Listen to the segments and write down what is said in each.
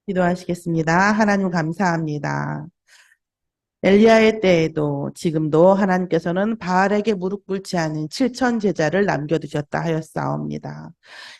기도하시겠습니다. 하나님 감사합니다. 엘리야의 때에도 지금도 하나님께서는 바알에게 무릎 꿇지 않은 7천 제자를 남겨두셨다 하였사옵니다.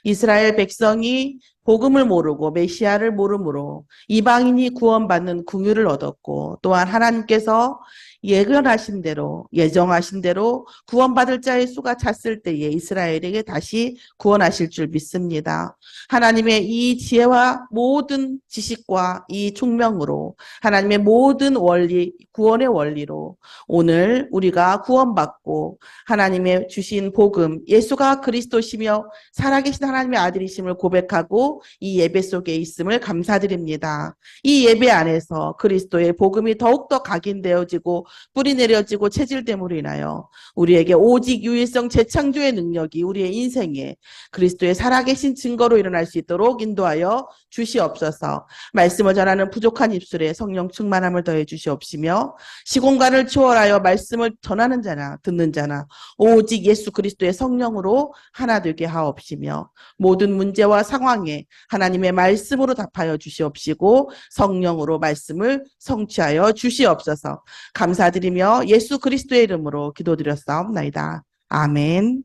이스라엘 백성이 복음을 모르고 메시아를 모르므로 이방인이 구원받는 긍휼을 얻었고, 또한 하나님께서 예견하신 대로 예정하신 대로 구원받을 자의 수가 찼을 때에 이스라엘에게 다시 구원하실 줄 믿습니다. 하나님의 이 지혜와 모든 지식과 이 총명으로 하나님의 모든 원리, 구원의 원리로 오늘 우리가 구원받고 하나님의 주신 복음, 예수가 그리스도시며 살아계신 하나님의 아들이심을 고백하고 이 예배 속에 있음을 감사드립니다. 이 예배 안에서 그리스도의 복음이 더욱더 각인되어지고 뿌리 내려지고 체질됨으로 인하여 우리에게 오직 유일성 재창조의 능력이 우리의 인생에 그리스도의 살아계신 증거로 일어날 수 있도록 인도하여 주시옵소서. 말씀을 전하는 부족한 입술에 성령 충만함을 더해 주시옵시며 시공간을 초월하여 말씀을 전하는 자나 듣는 자나 오직 예수 그리스도의 성령으로 하나 되게 하옵시며 모든 문제와 상황에 하나님의 말씀으로 답하여 주시옵시고 성령으로 말씀을 성취하여 주시옵소서. 감사드리며 예수 그리스도의 이름으로 기도드렸사옵나이다. 아멘.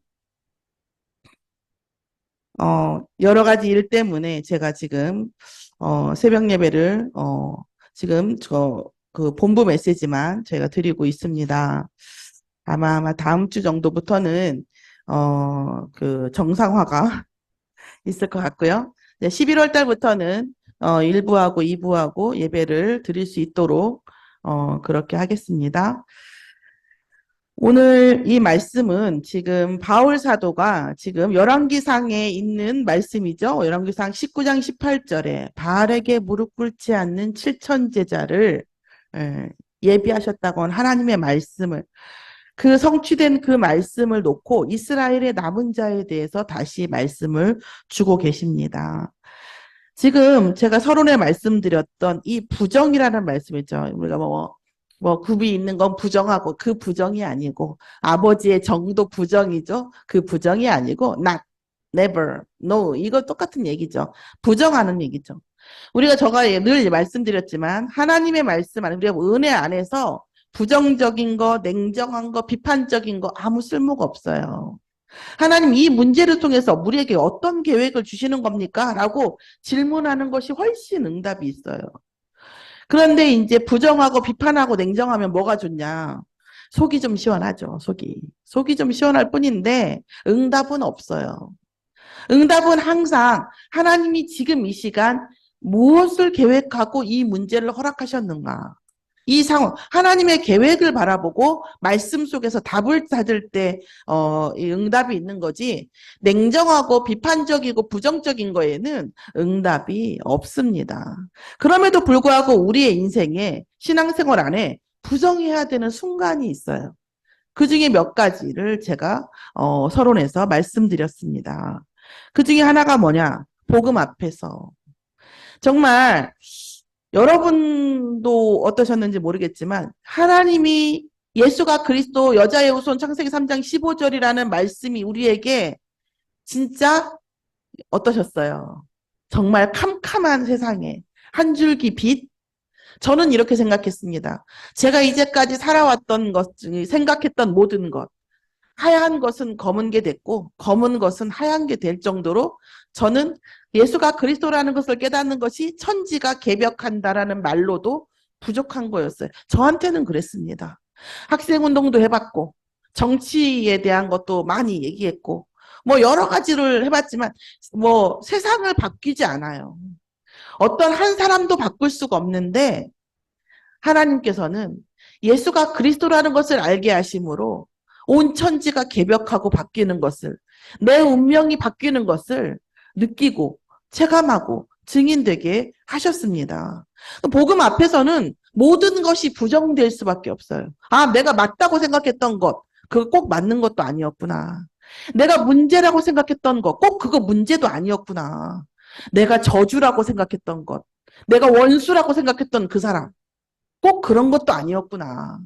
여러 가지 일 때문에 제가 지금 새벽 예배를 지금 그 본부 메시지만 제가 드리고 있습니다. 아마 다음 주 정도부터는 그 정상화가 있을 것 같고요. 11월 달부터는 1부하고 2부하고 예배를 드릴 수 있도록 그렇게 하겠습니다. 오늘 이 말씀은 지금 바울 사도가 지금 열왕기상에 있는 말씀이죠. 열왕기상 19장 18절에 바알에게 무릎 꿇지 않는 7천 제자를 예비하셨다고 한 하나님의 말씀을 그 성취된 그 말씀을 놓고 이스라엘의 남은 자에 대해서 다시 말씀을 주고 계십니다. 지금 제가 서론에 말씀드렸던 이 부정이라는 말씀이죠. 우리가 굽이 있는 건 부정하고 그 부정이 아니고 아버지의 정도 부정이죠. 그 부정이 아니고 not, never, no 이거 똑같은 얘기죠. 부정하는 얘기죠. 우리가 제가 늘 말씀드렸지만 하나님의 말씀 안에 우리가 은혜 안에서 부정적인 거, 냉정한 거, 비판적인 거 아무 쓸모가 없어요. 하나님 이 문제를 통해서 우리에게 어떤 계획을 주시는 겁니까? 라고 질문하는 것이 훨씬 응답이 있어요. 그런데 이제 부정하고 비판하고 냉정하면 뭐가 좋냐? 속이 좀 시원하죠, 속이. 속이 좀 시원할 뿐인데 응답은 없어요. 응답은 항상 하나님이 지금 이 시간 무엇을 계획하고 이 문제를 허락하셨는가? 이 상황, 하나님의 계획을 바라보고 말씀 속에서 답을 찾을 때, 이 응답이 있는 거지, 냉정하고 비판적이고 부정적인 거에는 응답이 없습니다. 그럼에도 불구하고 우리의 인생에 신앙생활 안에 부정해야 되는 순간이 있어요. 그 중에 몇 가지를 제가, 서론에서 말씀드렸습니다. 그 중에 하나가 뭐냐? 복음 앞에서. 정말, 여러분도 어떠셨는지 모르겠지만 하나님이 예수가 그리스도 여자의 후손 창세기 3장 15절이라는 말씀이 우리에게 진짜 어떠셨어요? 정말 캄캄한 세상에 한 줄기 빛? 저는 이렇게 생각했습니다. 제가 이제까지 살아왔던 것 중에 생각했던 모든 것 하얀 것은 검은 게 됐고 검은 것은 하얀 게 될 정도로 저는 예수가 그리스도라는 것을 깨닫는 것이 천지가 개벽한다라는 말로도 부족한 거였어요. 저한테는 그랬습니다. 학생운동도 해봤고 정치에 대한 것도 많이 얘기했고 뭐 여러 가지를 해봤지만 뭐 세상을 바뀌지 않아요. 어떤 한 사람도 바꿀 수가 없는데 하나님께서는 예수가 그리스도라는 것을 알게 하심으로 온 천지가 개벽하고 바뀌는 것을, 내 운명이 바뀌는 것을 느끼고 체감하고 증인되게 하셨습니다. 복음 앞에서는 모든 것이 부정될 수밖에 없어요. 아, 내가 맞다고 생각했던 것, 그거 꼭 맞는 것도 아니었구나. 내가 문제라고 생각했던 것, 꼭 그거 문제도 아니었구나. 내가 저주라고 생각했던 것, 내가 원수라고 생각했던 그 사람, 꼭 그런 것도 아니었구나.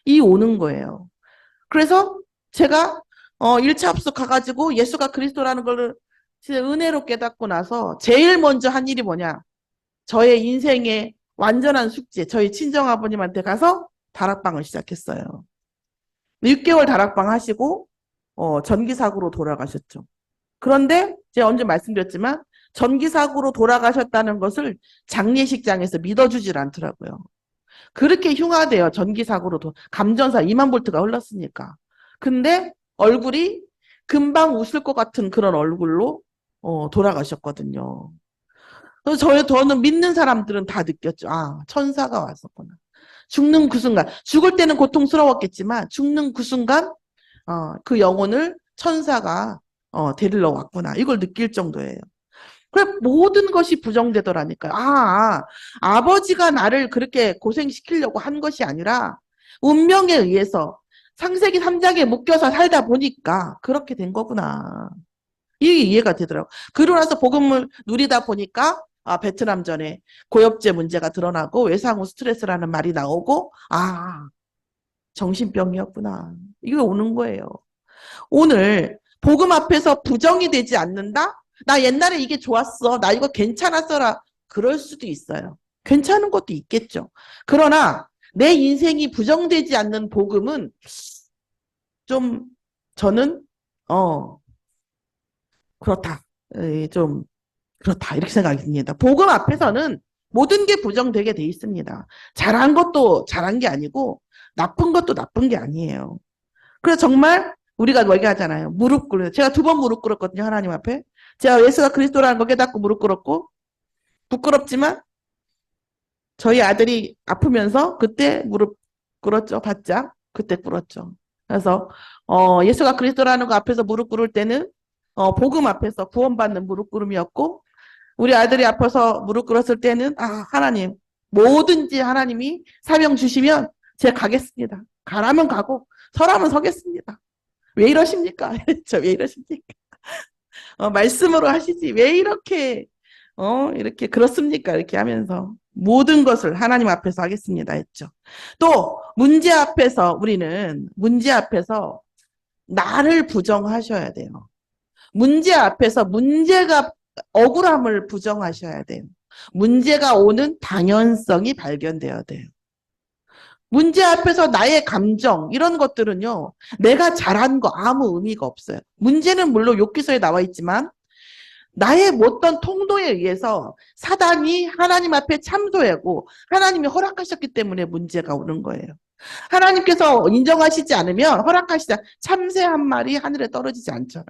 이 오는 거예요. 그래서 제가 1차 합숙 가가지고 예수가 그리스도라는 걸 진짜 은혜로 깨닫고 나서 제일 먼저 한 일이 뭐냐? 저의 인생의 완전한 숙제, 저희 친정아버님한테 가서 다락방을 시작했어요. 6개월 다락방 하시고 전기 사고로 돌아가셨죠. 그런데 제가 언제 말씀드렸지만 전기 사고로 돌아가셨다는 것을 장례식장에서 믿어주질 않더라고요. 그렇게 흉하대요. 전기 사고로 감전사 2만 볼트가 흘렀으니까. 근데 얼굴이 금방 웃을 것 같은 그런 얼굴로 돌아가셨거든요. 그래서 저는 믿는 사람들은 다 느꼈죠. 아, 천사가 왔었구나. 죽는 그 순간, 죽을 때는 고통스러웠겠지만 죽는 그 순간 그 영혼을 천사가 데리러 왔구나. 이걸 느낄 정도예요. 그래, 모든 것이 부정되더라니까요. 아버지가 나를 그렇게 고생시키려고 한 것이 아니라 운명에 의해서 창세기 3장에 묶여서 살다 보니까 그렇게 된 거구나. 이게 이해가 되더라고요. 그러고 나서 복음을 누리다 보니까 베트남전에 고엽제 문제가 드러나고 외상후 스트레스라는 말이 나오고 정신병이었구나. 이게 오는 거예요. 오늘 복음 앞에서 부정이 되지 않는다? 나 옛날에 이게 좋았어. 나 이거 괜찮았어라. 그럴 수도 있어요. 괜찮은 것도 있겠죠. 그러나 내 인생이 부정되지 않는 복음은 좀 저는 그렇다. 좀 그렇다. 이렇게 생각이 듭니다. 복음 앞에서는 모든 게 부정되게 돼 있습니다. 잘한 것도 잘한 게 아니고 나쁜 것도 나쁜 게 아니에요. 그래서 정말 우리가 얘기하잖아요. 무릎 꿇어요. 제가 2번 무릎 꿇었거든요. 하나님 앞에. 제가 예수가 그리스도라는 거 깨닫고 무릎 꿇었고 부끄럽지만 저희 아들이 아프면서 그때 무릎 꿇었죠. 바짝. 그때 꿇었죠. 그래서 예수가 그리스도라는 거 앞에서 무릎 꿇을 때는 복음 앞에서 구원받는 무릎 꿇음이었고 우리 아들이 아파서 무릎 꿇었을 때는 하나님 뭐든지 하나님이 사명 주시면 제가 가겠습니다. 가라면 가고 서라면 서겠습니다. 왜 이러십니까? 왜 이러십니까? 말씀으로 하시지 왜 이렇게 이렇게 그렇습니까? 이렇게 하면서 모든 것을 하나님 앞에서 하겠습니다 했죠. 또 문제 앞에서 우리는 문제 앞에서 나를 부정하셔야 돼요. 문제 앞에서 문제가 억울함을 부정하셔야 돼요. 문제가 오는 당연성이 발견되어야 돼요. 문제 앞에서 나의 감정 이런 것들은요. 내가 잘한 거 아무 의미가 없어요. 문제는 물론 욥기서에 나와 있지만 나의 못던 통도에 의해서 사단이 하나님 앞에 참소하고 하나님이 허락하셨기 때문에 문제가 오는 거예요. 하나님께서 인정하시지 않으면 허락하시지 참새 한 마리 하늘에 떨어지지 않잖아요.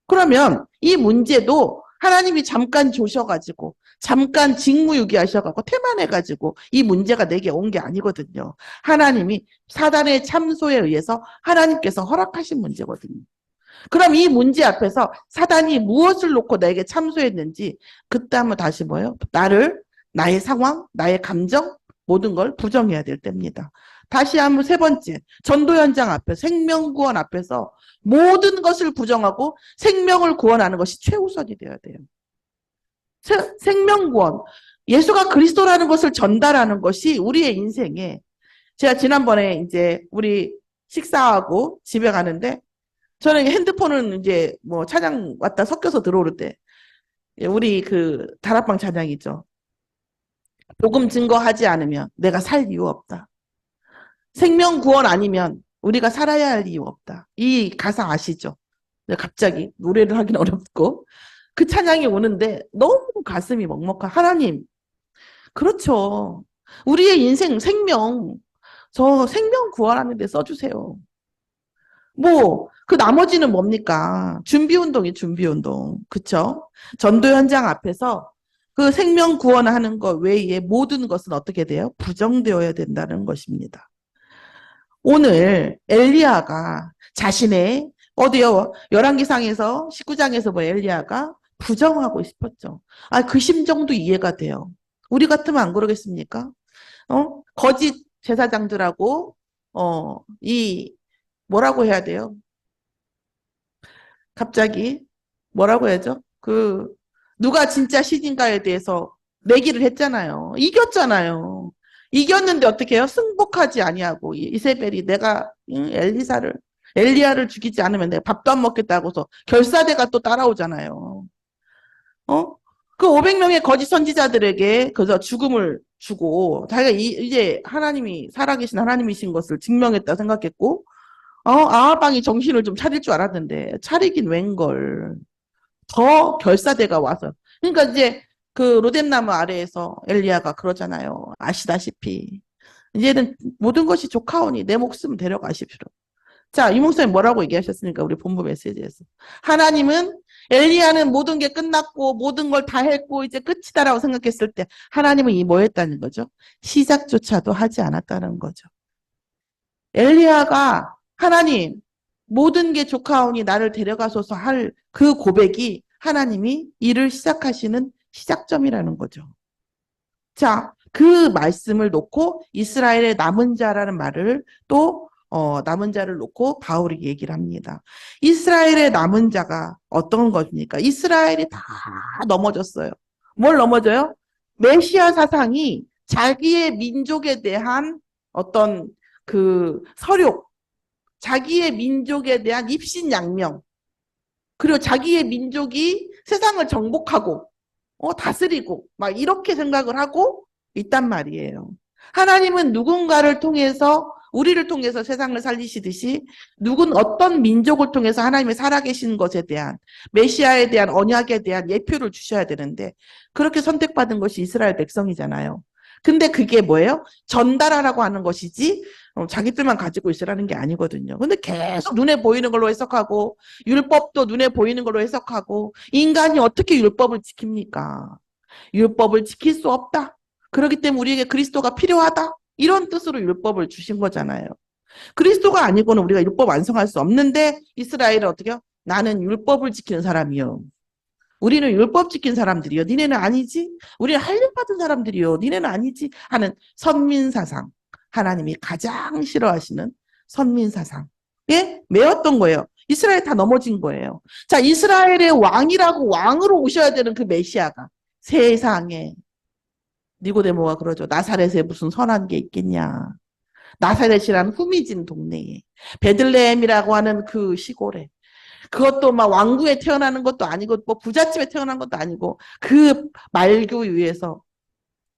그러면 이 문제도 하나님이 잠깐 조셔가지고 잠깐 직무유기하셔가지고 태만해가지고 이 문제가 내게 온 게 아니거든요. 하나님이 사단의 참소에 의해서 하나님께서 허락하신 문제거든요. 그럼 이 문제 앞에서 사단이 무엇을 놓고 나에게 참소했는지 그때 한번 다시 뭐예요? 나의 상황, 나의 감정 모든 걸 부정해야 될 때입니다. 다시 한번 3번째 전도 현장 앞에 생명구원 앞에서 모든 것을 부정하고 생명을 구원하는 것이 최우선이 되어야 돼요. 생명구원 예수가 그리스도라는 것을 전달하는 것이 우리의 인생에 제가 지난번에 이제 우리 식사하고 집에 가는데 저는 핸드폰은 이제 뭐 찬양 왔다 섞여서 들어오를 때 우리 그 다락방 찬양이죠. 복음 증거하지 않으면 내가 살 이유 없다. 생명 구원 아니면 우리가 살아야 할 이유 없다. 이 가사 아시죠? 갑자기 노래를 하긴 어렵고 그 찬양이 오는데 너무 가슴이 먹먹한 하나님. 그렇죠. 우리의 인생 저 생명 구원하는 데 써주세요. 그 나머지는 뭡니까? 준비운동이 준비운동. 그쵸? 전도 현장 앞에서 그 생명 구원하는 것 외에 모든 것은 어떻게 돼요? 부정되어야 된다는 것입니다. 오늘 엘리야가 자신의 어디요? 열왕기상에서 19장에서 엘리야가 부정하고 싶었죠. 그 심정도 이해가 돼요. 우리 같으면 안 그러겠습니까? 거짓 제사장들하고 뭐라고 해야 돼요? 갑자기 뭐라고 해야죠? 누가 진짜 신인가에 대해서 내기를 했잖아요. 이겼잖아요. 이겼는데 어떻게 해요? 승복하지 아니하고 이세벨이 내가 엘리야를 죽이지 않으면 내가 밥도 안 먹겠다고서 결사대가 또 따라오잖아요. 500명의 거짓 선지자들에게 그저 죽음을 주고 자기가 이제 하나님이 살아계신 하나님이신 것을 증명했다 생각했고 아하방이 정신을 좀 차릴 줄 알았는데 차리긴 웬걸. 더 결사대가 와서. 그러니까 이제 그 로뎀나무 아래에서 엘리야가 그러잖아요. 아시다시피 이제는 모든 것이 좋카오니 내 목숨 데려가십시오. 자, 이 목사님 뭐라고 얘기하셨습니까? 우리 본부 메시지에서. 하나님은 엘리야는 모든 게 끝났고 모든 걸 다 했고 이제 끝이다라고 생각했을 때 하나님은 이 뭐 했다는 거죠? 시작조차도 하지 않았다는 거죠. 엘리야가 하나님 모든 게 좋카오니 나를 데려가소서 할 그 고백이 하나님이 일을 시작하시는 시작점이라는 거죠. 자, 그 말씀을 놓고 이스라엘의 남은 자라는 말을 또 남은 자를 놓고 바울이 얘기를 합니다. 이스라엘의 남은 자가 어떤 것입니까? 이스라엘이 다 넘어졌어요. 뭘 넘어져요? 메시아 사상이 자기의 민족에 대한 어떤 그 서욕, 자기의 민족에 대한 입신양명, 그리고 자기의 민족이 세상을 정복하고 다스리고 막 이렇게 생각을 하고 있단 말이에요. 하나님은 누군가를 통해서 우리를 통해서 세상을 살리시듯이 어떤 민족을 통해서 하나님이 살아계신 것에 대한 메시아에 대한 언약에 대한 예표를 주셔야 되는데 그렇게 선택받은 것이 이스라엘 백성이잖아요. 근데 그게 뭐예요? 전달하라고 하는 것이지 자기들만 가지고 있으라는 게 아니거든요. 근데 계속 눈에 보이는 걸로 해석하고 율법도 눈에 보이는 걸로 해석하고 인간이 어떻게 율법을 지킵니까? 율법을 지킬 수 없다. 그렇기 때문에 우리에게 그리스도가 필요하다. 이런 뜻으로 율법을 주신 거잖아요. 그리스도가 아니고는 우리가 율법 완성할 수 없는데 이스라엘은 어떻게 해요? 나는 율법을 지키는 사람이요. 우리는 율법 지킨 사람들이요. 니네는 아니지? 우리는 할례받은 사람들이요. 니네는 아니지? 하는 선민사상. 하나님이 가장 싫어하시는 선민사상에 매였던 거예요. 이스라엘 다 넘어진 거예요. 자, 이스라엘의 왕이라고 왕으로 오셔야 되는 그 메시아가 세상에 니고데모가 그러죠. 나사렛에 무슨 선한 게 있겠냐. 나사렛이라는 후미진 동네에 베들레헴이라고 하는 그 시골에 그것도 막 왕궁에 태어나는 것도 아니고 뭐 부잣집에 태어난 것도 아니고 그 말교 위에서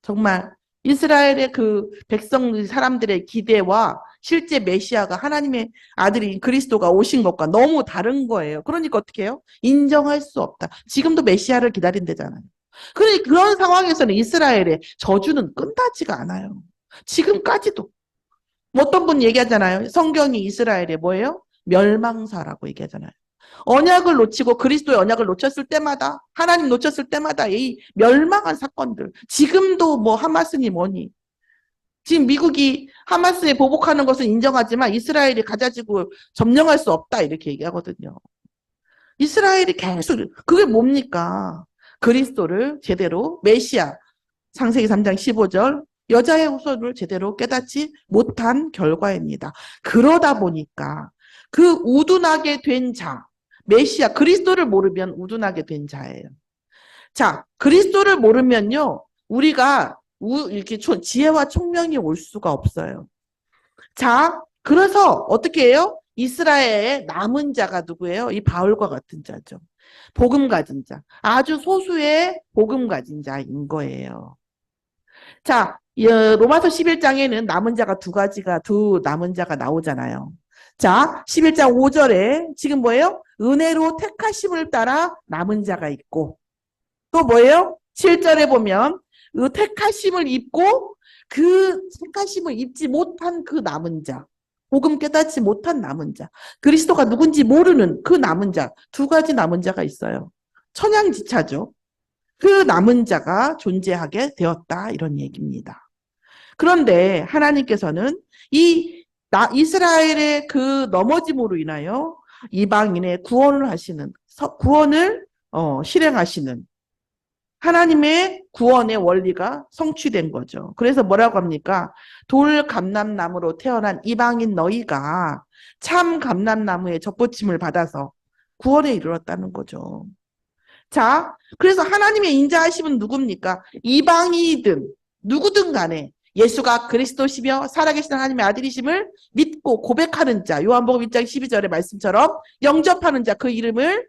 정말 이스라엘의 그 백성 사람들의 기대와 실제 메시아가 하나님의 아들이 그리스도가 오신 것과 너무 다른 거예요. 그러니까 어떻게 해요? 인정할 수 없다. 지금도 메시아를 기다린대잖아요. 그런 상황에서는 이스라엘의 저주는 끝나지가 않아요. 지금까지도. 어떤 분 얘기하잖아요. 성경이 이스라엘의 뭐예요? 멸망사라고 얘기하잖아요. 언약을 놓치고 그리스도의 언약을 놓쳤을 때마다 하나님 놓쳤을 때마다 이 멸망한 사건들 지금도 뭐 하마스니 뭐니 지금 미국이 하마스에 보복하는 것은 인정하지만 이스라엘이 가자지구 점령할 수 없다 이렇게 얘기하거든요. 이스라엘이 계속 그게 뭡니까? 그리스도를 제대로 메시아 창세기 3장 15절 여자의 후손을 제대로 깨닫지 못한 결과입니다. 그러다 보니까 그 우둔하게 된 자, 메시아 그리스도를 모르면 우둔하게 된 자예요. 자, 그리스도를 모르면요. 우리가 이렇게 지혜와 총명이 올 수가 없어요. 자, 그래서 어떻게 해요? 이스라엘의 남은 자가 누구예요? 이 바울과 같은 자죠. 복음 가진 자. 아주 소수의 복음 가진 자인 거예요. 자, 로마서 11장에는 남은 자가 두 남은 자가 나오잖아요. 자, 11장 5절에 지금 뭐예요? 은혜로 택하심을 따라 남은 자가 있고 또 뭐예요? 7절에 보면 그 택하심을 입고 그 택하심을 입지 못한 그 남은 자, 복음 깨닫지 못한 남은 자, 그리스도가 누군지 모르는 그 남은 자, 두 가지 남은 자가 있어요. 천양지차죠. 그 남은 자가 존재하게 되었다 이런 얘기입니다. 그런데 하나님께서는 이스라엘의 그 넘어짐으로 인하여 이방인의 구원을 실행하시는 하나님의 구원의 원리가 성취된 거죠. 그래서 뭐라고 합니까? 돌 감람나무로 태어난 이방인 너희가 참 감람나무의 접붙임을 받아서 구원에 이르렀다는 거죠. 자, 그래서 하나님의 인자하심은 누굽니까? 이방인이든 누구든 간에 예수가 그리스도시며 살아계신 하나님의 아들이심을 믿고 고백하는 자, 요한복음 1장 12절의 말씀처럼 영접하는 자, 그 이름을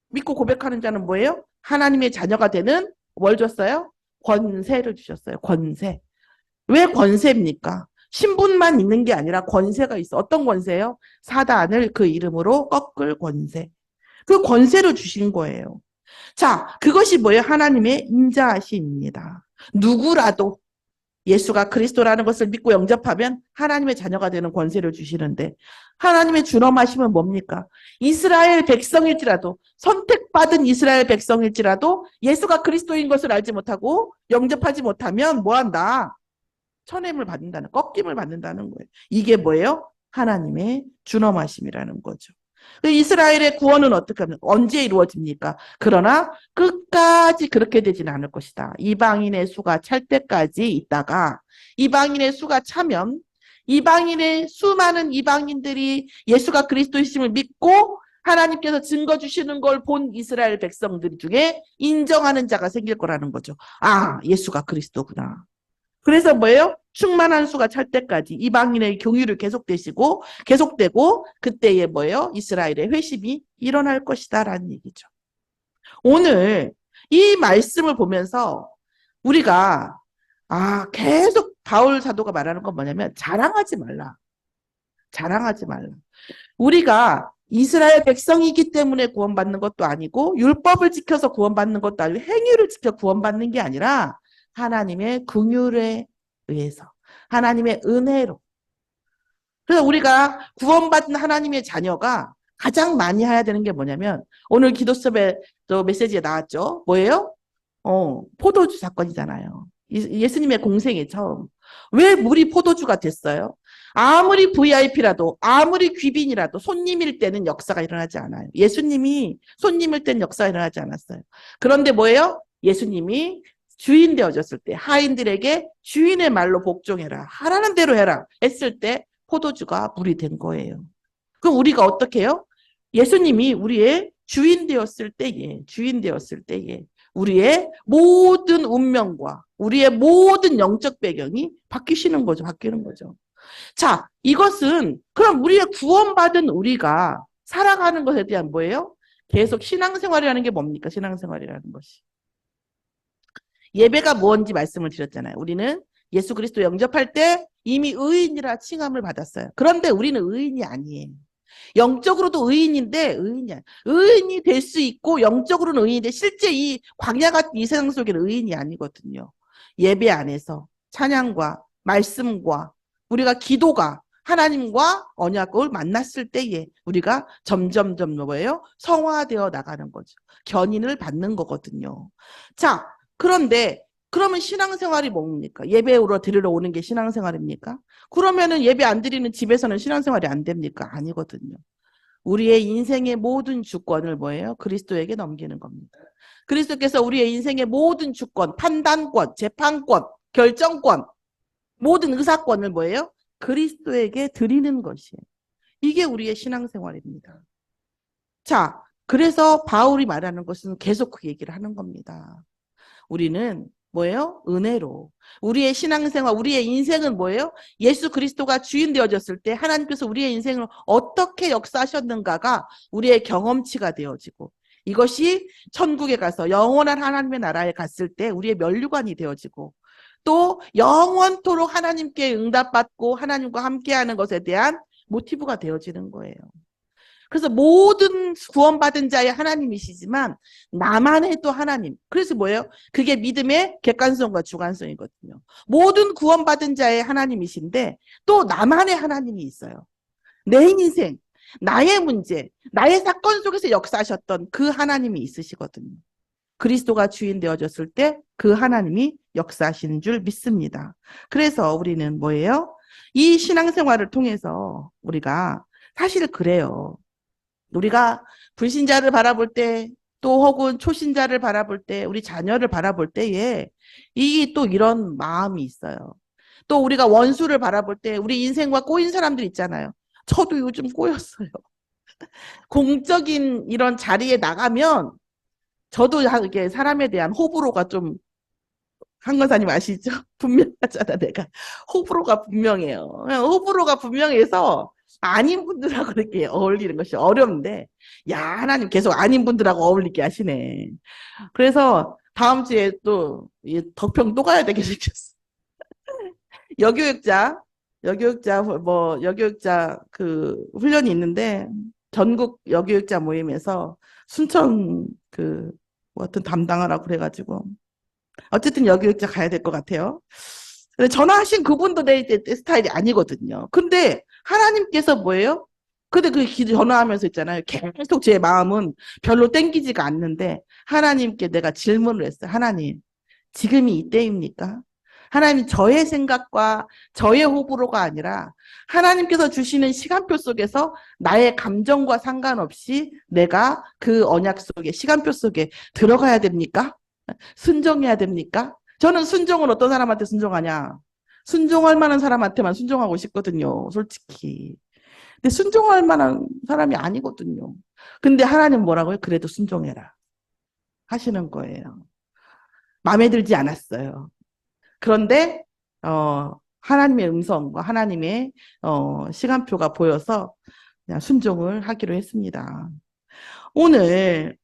믿고 고백하는 자는 뭐예요? 하나님의 자녀가 되는 뭘 줬어요? 권세를 주셨어요. 권세. 왜 권세입니까? 신분만 있는 게 아니라 권세가 있어. 어떤 권세요? 사단을 그 이름으로 꺾을 권세. 그 권세를 주신 거예요. 자, 그것이 뭐예요? 하나님의 인자하심입니다. 누구라도 예수가 그리스도라는 것을 믿고 영접하면 하나님의 자녀가 되는 권세를 주시는데 하나님의 준엄하심은 뭡니까? 이스라엘 백성일지라도 선택받은 이스라엘 백성일지라도 예수가 그리스도인 것을 알지 못하고 영접하지 못하면 뭐한다? 천햄을 받는다는, 꺾임을 받는다는 거예요. 이게 뭐예요? 하나님의 준엄하심이라는 거죠. 이스라엘의 구원은 어떻게 합니까? 언제 이루어집니까? 그러나 끝까지 그렇게 되지는 않을 것이다. 이방인의 수가 찰 때까지 있다가 이방인의 수가 차면 이방인의 수많은 이방인들이 예수가 그리스도이심을 믿고 하나님께서 증거 주시는 걸 본 이스라엘 백성들 중에 인정하는 자가 생길 거라는 거죠. 아, 예수가 그리스도구나. 그래서 뭐예요? 충만한 수가 찰 때까지 이방인의 경유를 계속되고 그때에 뭐예요? 이스라엘의 회심이 일어날 것이다라는 얘기죠. 오늘 이 말씀을 보면서 우리가 계속 바울 사도가 말하는 건 뭐냐면 자랑하지 말라. 자랑하지 말라. 우리가 이스라엘 백성이기 때문에 구원받는 것도 아니고 율법을 지켜서 구원받는 것도 아니고 행위를 지켜 구원받는 게 아니라 하나님의 긍휼에 의해서 하나님의 은혜로. 그래서 우리가 구원받은 하나님의 자녀가 가장 많이 해야 되는 게 뭐냐면 오늘 기도 수업에 또 메시지에 나왔죠. 뭐예요? 포도주 사건이잖아요. 예수님의 공생애 처음. 왜 물이 포도주가 됐어요? 아무리 VIP라도 아무리 귀빈이라도 손님일 때는 역사가 일어나지 않아요. 예수님이 손님일 때는 역사가 일어나지 않았어요. 그런데 뭐예요? 예수님이 주인 되어졌을 때 하인들에게 주인의 말로 복종해라. 하라는 대로 해라. 했을 때 포도주가 물이 된 거예요. 그럼 우리가 어떻게 해요? 예수님이 우리의 주인 되었을 때에 우리의 모든 운명과 우리의 모든 영적 배경이 바뀌는 거죠. 자, 이것은 그럼 우리의 구원받은 우리가 살아가는 것에 대한 뭐예요? 계속 신앙생활이라는 게 뭡니까? 신앙생활이라는 것이. 예배가 뭔지 말씀을 드렸잖아요. 우리는 예수 그리스도 영접할 때 이미 의인이라 칭함을 받았어요. 그런데 우리는 의인이 아니에요. 영적으로도 의인인데 의인이 될 수 있고 영적으로는 의인인데 실제 이 광야 같은 이 세상 속에는 의인이 아니거든요. 예배 안에서 찬양과 말씀과 우리가 기도가 하나님과 언약을 만났을 때에 우리가 점점 뭐예요? 성화되어 나가는 거죠. 견인을 받는 거거든요. 자, 그런데 그러면 신앙생활이 뭡니까? 예배로 드리러 오는 게 신앙생활입니까? 그러면은 예배 안 드리는 집에서는 신앙생활이 안 됩니까? 아니거든요. 우리의 인생의 모든 주권을 뭐예요? 그리스도에게 넘기는 겁니다. 그리스도께서 우리의 인생의 모든 주권, 판단권, 재판권, 결정권, 모든 의사권을 뭐예요? 그리스도에게 드리는 것이에요. 이게 우리의 신앙생활입니다. 자, 그래서 바울이 말하는 것은 계속 그 얘기를 하는 겁니다. 우리는 뭐예요? 은혜로. 우리의 신앙생활, 우리의 인생은 뭐예요? 예수 그리스도가 주인 되어졌을 때 하나님께서 우리의 인생을 어떻게 역사하셨는가가 우리의 경험치가 되어지고 이것이 천국에 가서 영원한 하나님의 나라에 갔을 때 우리의 면류관이 되어지고 또 영원토록 하나님께 응답받고 하나님과 함께하는 것에 대한 모티브가 되어지는 거예요. 그래서 모든 구원받은 자의 하나님이시지만 나만의 또 하나님. 그래서 뭐예요? 그게 믿음의 객관성과 주관성이거든요. 모든 구원받은 자의 하나님이신데 또 나만의 하나님이 있어요. 내 인생, 나의 문제, 나의 사건 속에서 역사하셨던 그 하나님이 있으시거든요. 그리스도가 주인 되어졌을 때 그 하나님이 역사하시는 줄 믿습니다. 그래서 우리는 뭐예요? 이 신앙생활을 통해서 우리가 사실 그래요. 우리가 불신자를 바라볼 때 또 혹은 초신자를 바라볼 때 우리 자녀를 바라볼 때에 이 또 이런 마음이 있어요. 또 우리가 원수를 바라볼 때 우리 인생과 꼬인 사람들 있잖아요. 저도 요즘 꼬였어요. 공적인 이런 자리에 나가면 저도 이게 사람에 대한 호불호가 좀 한건사님 아시죠? 분명하잖아 내가. 호불호가 분명해요. 호불호가 분명해서 아닌 분들하고 이렇게 어울리는 것이 어려운데, 야, 하나님 계속 아닌 분들하고 어울리게 하시네. 그래서 다음 주에 또, 덕평 또 가야 되게 생겼어. 여교육자, 여교육자 그 훈련이 있는데, 전국 여교육자 모임에서 순천 뭐 어떤 담당하라고 그래가지고, 어쨌든 여교육자 가야 될 것 같아요. 근데 전화하신 그분도 내 스타일이 아니거든요. 근데 하나님께서 뭐예요? 근데 전화하면서 있잖아요. 계속 제 마음은 별로 땡기지가 않는데 하나님께 내가 질문을 했어요. 하나님, 지금이 이때입니까? 하나님, 저의 생각과 저의 호불호가 아니라 하나님께서 주시는 시간표 속에서 나의 감정과 상관없이 내가 그 언약 속에, 시간표 속에 들어가야 됩니까? 순종해야 됩니까? 저는 순종은 어떤 사람한테 순종하냐? 순종할 만한 사람한테만 순종하고 싶거든요, 솔직히. 근데 순종할 만한 사람이 아니거든요. 근데 하나님 뭐라고요? 그래도 순종해라. 하시는 거예요. 마음에 들지 않았어요. 그런데, 하나님의 음성과 하나님의, 시간표가 보여서 그냥 순종을 하기로 했습니다. 오늘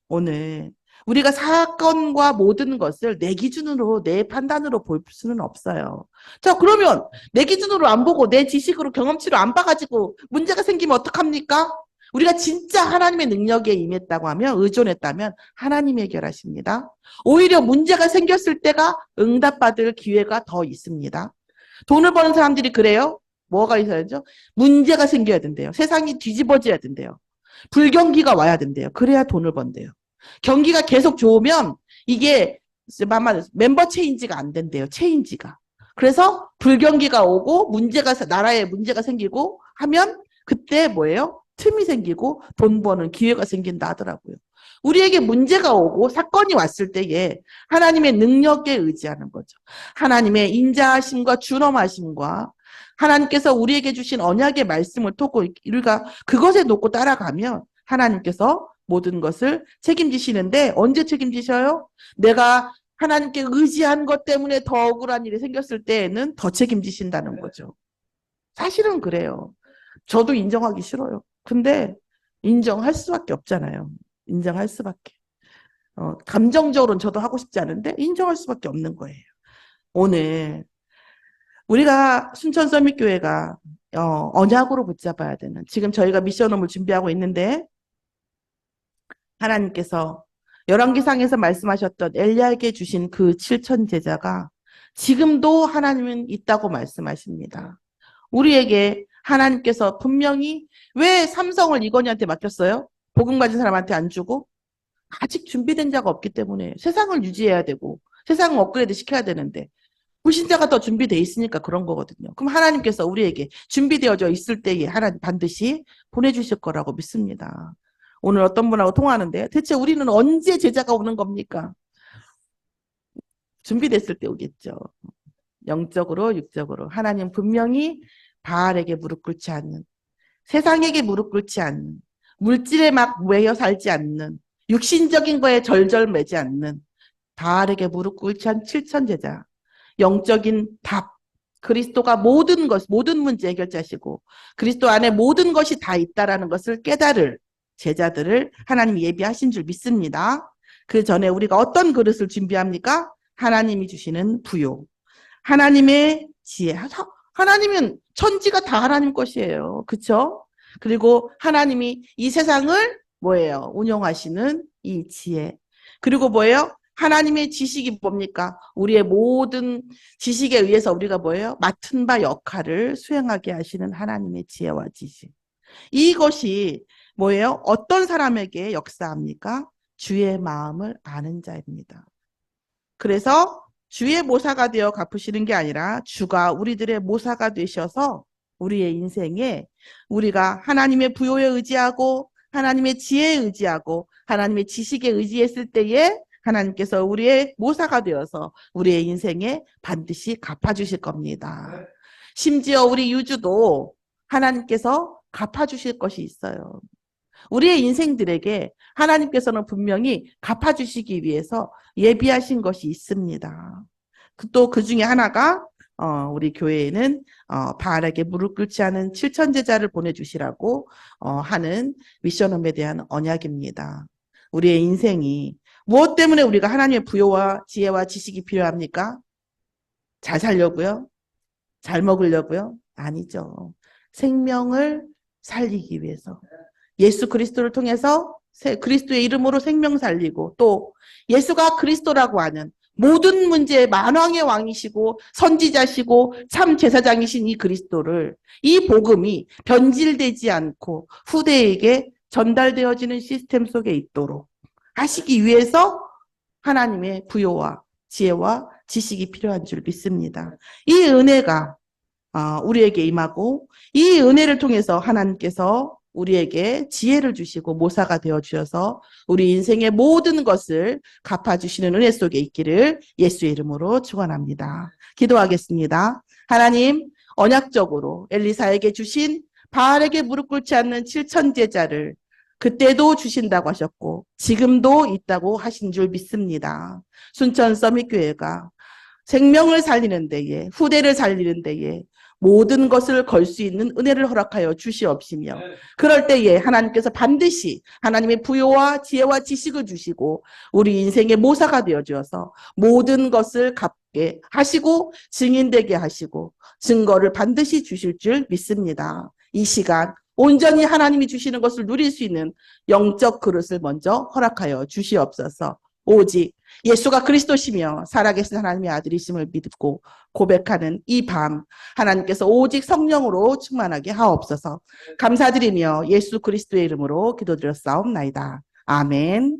우리가 사건과 모든 것을 내 기준으로, 내 판단으로 볼 수는 없어요. 자, 그러면 내 기준으로 안 보고 내 지식으로 경험치로 안 봐가지고 문제가 생기면 어떡합니까? 우리가 진짜 하나님의 능력에 임했다고 하면, 의존했다면 하나님이 해결하십니다. 오히려 문제가 생겼을 때가 응답받을 기회가 더 있습니다. 돈을 버는 사람들이 그래요? 뭐가 있어야죠? 문제가 생겨야 된대요. 세상이 뒤집어져야 된대요. 불경기가 와야 된대요. 그래야 돈을 번대요. 경기가 계속 좋으면 이게 멤버 체인지가 안 된대요. 체인지가. 그래서 불경기가 오고 나라에 문제가 생기고 하면 그때 뭐예요? 틈이 생기고 돈 버는 기회가 생긴다 하더라고요. 우리에게 문제가 오고 사건이 왔을 때에 하나님의 능력에 의지하는 거죠. 하나님의 인자하심과 준엄하심과 하나님께서 우리에게 주신 언약의 말씀을 통고 우리가 그것에 놓고 따라가면 하나님께서 모든 것을 책임지시는데, 언제 책임지셔요? 내가 하나님께 의지한 것 때문에 더 억울한 일이 생겼을 때에는 더 책임지신다는 거죠. 사실은 그래요. 저도 인정하기 싫어요. 근데 인정할 수밖에 없잖아요. 인정할 수밖에. 감정적으로는 저도 하고 싶지 않은데 인정할 수밖에 없는 거예요. 오늘 우리가 순천 서밋교회가 언약으로 붙잡아야 되는, 지금 저희가 미션홈을 준비하고 있는데 하나님께서 열왕기상에서 말씀하셨던 엘리야에게 주신 그 7천 제자가 지금도 하나님은 있다고 말씀하십니다. 우리에게 하나님께서 분명히 왜 삼성을 이건희한테 맡겼어요? 복음 가진 사람한테 안 주고? 아직 준비된 자가 없기 때문에. 세상을 유지해야 되고 세상을 업그레이드 시켜야 되는데 불신자가 더 준비되어 있으니까 그런 거거든요. 그럼 하나님께서 우리에게 준비되어져 있을 때에 하나님 반드시 보내주실 거라고 믿습니다. 오늘 어떤 분하고 통화하는데 대체 우리는 언제 제자가 오는 겁니까? 준비됐을 때 오겠죠. 영적으로 육적으로. 하나님 분명히 바알에게 무릎 꿇지 않는, 세상에게 무릎 꿇지 않는, 물질에 막 매여 살지 않는, 육신적인 거에 절절 매지 않는, 바알에게 무릎 꿇지 않은 7천 제자, 영적인 답, 그리스도가 모든 것, 모든 문제 해결자시고 그리스도 안에 모든 것이 다 있다라는 것을 깨달을 제자들을 하나님이 예비하신 줄 믿습니다. 그 전에 우리가 어떤 그릇을 준비합니까? 하나님이 주시는 부요, 하나님의 지혜. 하나님은 천지가 다 하나님 것이에요. 그렇죠? 그리고 하나님이 이 세상을 뭐예요? 운영하시는 이 지혜. 그리고 뭐예요? 하나님의 지식이 뭡니까? 우리의 모든 지식에 의해서 우리가 뭐예요? 맡은 바 역할을 수행하게 하시는 하나님의 지혜와 지식. 이것이 뭐예요? 어떤 사람에게 역사합니까? 주의 마음을 아는 자입니다. 그래서 주의 모사가 되어 갚으시는 게 아니라 주가 우리들의 모사가 되셔서 우리의 인생에 우리가 하나님의 부요에 의지하고 하나님의 지혜에 의지하고 하나님의 지식에 의지했을 때에 하나님께서 우리의 모사가 되어서 우리의 인생에 반드시 갚아주실 겁니다. 심지어 우리 유주도 하나님께서 갚아주실 것이 있어요. 우리의 인생들에게 하나님께서는 분명히 갚아주시기 위해서 예비하신 것이 있습니다. 또 그 중에 하나가 우리 교회에는 바알에게 무릎 꿇지 않은 칠천제자를 보내주시라고 하는 미션홈에 대한 언약입니다. 우리의 인생이 무엇 때문에 우리가 하나님의 부요와 지혜와 지식이 필요합니까? 잘 살려고요? 잘 먹으려고요? 아니죠. 생명을 살리기 위해서. 예수 그리스도를 통해서 그리스도의 이름으로 생명 살리고 또 예수가 그리스도라고 하는 모든 문제의 만왕의 왕이시고 선지자시고 참 제사장이신 이 그리스도를 이 복음이 변질되지 않고 후대에게 전달되어지는 시스템 속에 있도록 하시기 위해서 하나님의 부요와 지혜와 지식이 필요한 줄 믿습니다. 이 은혜가 우리에게 임하고 이 은혜를 통해서 하나님께서 우리에게 지혜를 주시고 모사가 되어 주셔서 우리 인생의 모든 것을 갚아주시는 은혜 속에 있기를 예수의 이름으로 축원합니다. 기도하겠습니다. 하나님, 언약적으로 엘리사에게 주신 바알에게 무릎 꿇지 않는 칠천제자를 그때도 주신다고 하셨고 지금도 있다고 하신 줄 믿습니다. 순천 서밋교회가 생명을 살리는 데에 후대를 살리는 데에 모든 것을 걸 수 있는 은혜를 허락하여 주시옵시며 그럴 때에 하나님께서 반드시 하나님의 부요와 지혜와 지식을 주시고 우리 인생의 모사가 되어 주어서 모든 것을 갚게 하시고 증인되게 하시고 증거를 반드시 주실 줄 믿습니다. 이 시간 온전히 하나님이 주시는 것을 누릴 수 있는 영적 그릇을 먼저 허락하여 주시옵소서. 오직 예수가 그리스도시며 살아계신 하나님의 아들이심을 믿고 고백하는 이 밤 하나님께서 오직 성령으로 충만하게 하옵소서. 감사드리며 예수 그리스도의 이름으로 기도드렸사옵나이다. 아멘.